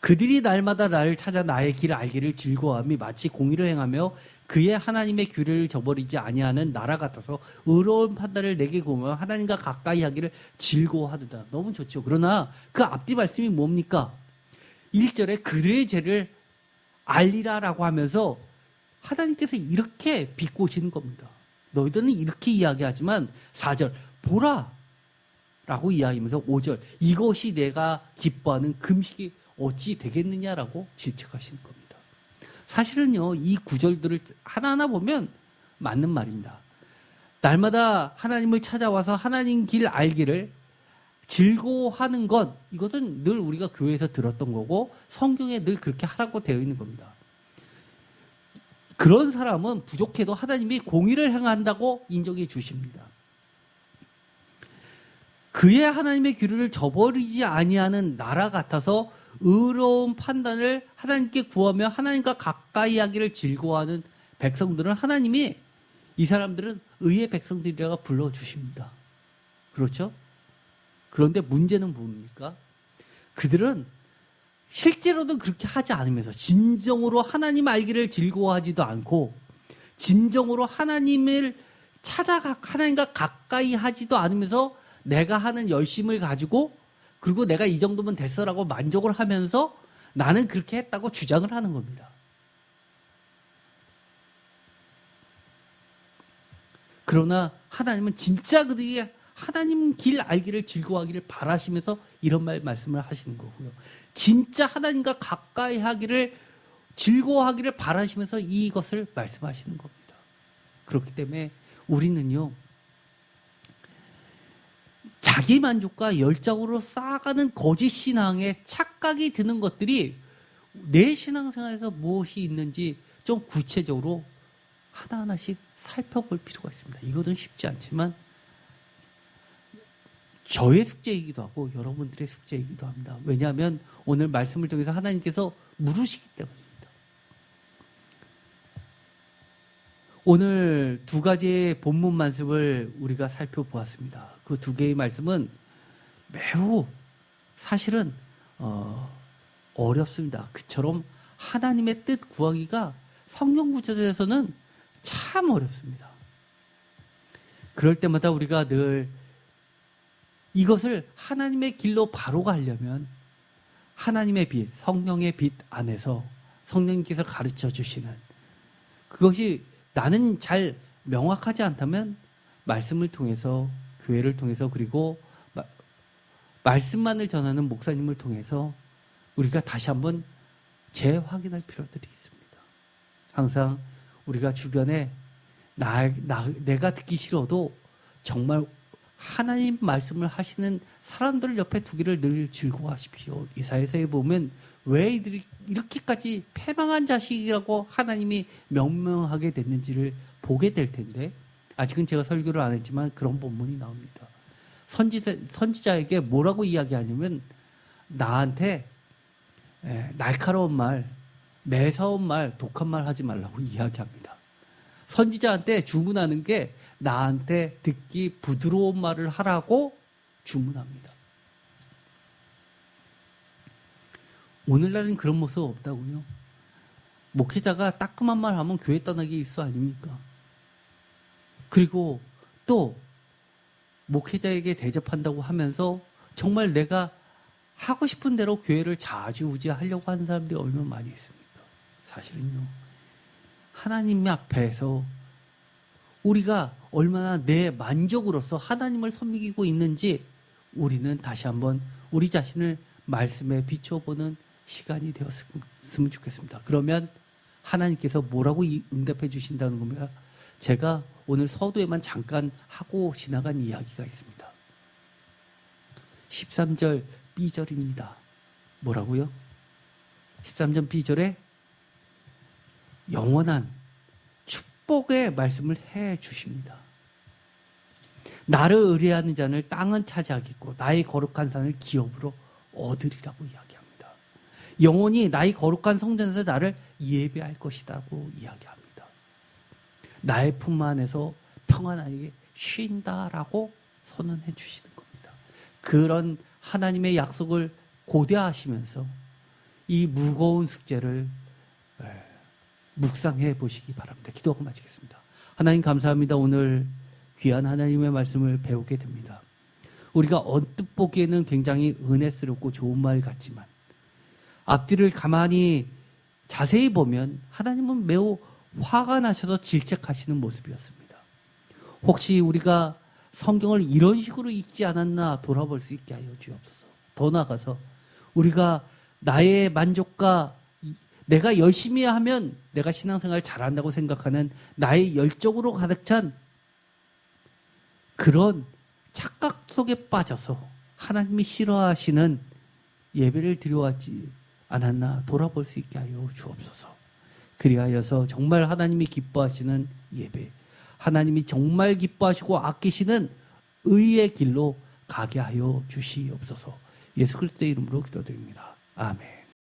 그들이 날마다 나를 찾아 나의 길을 알기를 즐거워함이 마치 공의를 행하며 그의 하나님의 규례를 저버리지 아니하는 나라 같아서 의로운 판단을 내게 구하며 하나님과 가까이 하기를 즐거워하도다. 너무 좋죠. 그러나 그 앞뒤 말씀이 뭡니까? 1절에 그들의 죄를 알리라라고 하면서 하나님께서 이렇게 비꼬시는 겁니다. 너희들은 이렇게 이야기하지만 4절 보라 라고 이야기하면서 5절 이것이 내가 기뻐하는 금식이 어찌 되겠느냐라고 질책하시는 겁니다. 사실은요, 이 구절들을 하나하나 보면 맞는 말입니다. 날마다 하나님을 찾아와서 하나님 길 알기를 즐거워하는 것, 이것은 늘 우리가 교회에서 들었던 거고 성경에 늘 그렇게 하라고 되어 있는 겁니다. 그런 사람은 부족해도 하나님이 공의를 행한다고 인정해 주십니다. 그의 하나님의 규례를 저버리지 아니하는 나라 같아서 의로운 판단을 하나님께 구하며 하나님과 가까이 하기를 즐거워하는 백성들은 하나님이 이 사람들은 의의 백성들이라고 불러주십니다. 그렇죠? 그런데 문제는 뭡니까? 그들은 실제로도 그렇게 하지 않으면서 진정으로 하나님 알기를 즐거워하지도 않고 진정으로 하나님을 찾아가 하나님과 가까이 하지도 않으면서 내가 하는 열심을 가지고 그리고 내가 이 정도면 됐어라고 만족을 하면서 나는 그렇게 했다고 주장을 하는 겁니다. 그러나 하나님은 진짜 그들이 하나님 길 알기를 즐거워하기를 바라시면서 이런 말씀을 하시는 거고요. 진짜 하나님과 가까이 하기를 즐거워하기를 바라시면서 이것을 말씀하시는 겁니다. 그렇기 때문에 우리는요, 자기 만족과 열정으로 쌓아가는 거짓 신앙에 착각이 드는 것들이 내 신앙생활에서 무엇이 있는지 좀 구체적으로 하나하나씩 살펴볼 필요가 있습니다. 이것은 쉽지 않지만 저의 숙제이기도 하고 여러분들의 숙제이기도 합니다. 왜냐하면 오늘 말씀을 통해서 하나님께서 물으시기 때문입니다. 오늘 두 가지의 본문 말씀을 우리가 살펴보았습니다. 그 두 개의 말씀은 매우 사실은 어렵습니다. 그처럼 하나님의 뜻 구하기가 성경 구절에서는 참 어렵습니다. 그럴 때마다 우리가 늘 이것을 하나님의 길로 바로 가려면 하나님의 빛, 성령의 빛 안에서 성령님께서 가르쳐 주시는 그것이 나는 잘 명확하지 않다면 말씀을 통해서, 교회를 통해서, 그리고 말씀만을 전하는 목사님을 통해서 우리가 다시 한번 재확인할 필요들이 있습니다. 항상 우리가 주변에 내가 듣기 싫어도 정말 하나님 말씀을 하시는 사람들을 옆에 두기를 늘 즐거워하십시오. 이사야서에 보면 왜 이들이 이렇게까지 패망한 자식이라고 하나님이 명명하게 됐는지를 보게 될 텐데, 아직은 제가 설교를 안 했지만 그런 본문이 나옵니다. 선지자에게 뭐라고 이야기하냐면 나한테 날카로운 말, 매서운 말, 독한 말 하지 말라고 이야기합니다. 선지자한테 주문하는 게 나한테 듣기 부드러운 말을 하라고 주문합니다. 오늘날은 그런 모습 없다고요. 목회자가 따끔한 말 하면 교회 떠나기 일수 아닙니까? 그리고 또 목회자에게 대접한다고 하면서 정말 내가 하고 싶은 대로 교회를 좌지우지하려고 하는 사람들이 얼마나 많이 있습니까? 사실은요. 하나님 앞에서 우리가 얼마나 내 만족으로서 하나님을 섬기고 있는지 우리는 다시 한번 우리 자신을 말씀에 비춰보는 시간이 되었으면 좋겠습니다. 그러면 하나님께서 뭐라고 응답해 주신다는 겁니다. 제가 오늘 서두에만 잠깐 하고 지나간 이야기가 있습니다. 13절 B절입니다. 뭐라고요? 13절 B절에 영원한 축복의 말씀을 해 주십니다. 나를 의뢰하는 자는 땅은 차지하겠고 나의 거룩한 산을 기업으로 얻으리라고 이야기합니다. 영원히 나의 거룩한 성전에서 나를 예배할 것이라고 이야기합니다. 나의 품 안에서 평안하게 쉰다라고 선언해 주시는 겁니다. 그런 하나님의 약속을 고대하시면서 이 무거운 숙제를 묵상해 보시기 바랍니다. 기도하고 마치겠습니다. 하나님 감사합니다. 오늘 귀한 하나님의 말씀을 배우게 됩니다. 우리가 언뜻 보기에는 굉장히 은혜스럽고 좋은 말 같지만 앞뒤를 가만히 자세히 보면 하나님은 매우 화가 나셔서 질책하시는 모습이었습니다. 혹시 우리가 성경을 이런 식으로 읽지 않았나 돌아볼 수 있게 하여 주옵소서. 더 나아가서 우리가 나의 만족과 내가 열심히 하면 내가 신앙생활 잘한다고 생각하는 나의 열정으로 가득 찬 그런 착각 속에 빠져서 하나님이 싫어하시는 예배를 드려왔지 않았나 돌아볼 수 있게 하여 주옵소서. 그리하여서 정말 하나님이 기뻐하시는 예배, 하나님이 정말 기뻐하시고 아끼시는 의의 길로 가게 하여 주시옵소서. 예수 그리스도의 이름으로 기도드립니다. 아멘.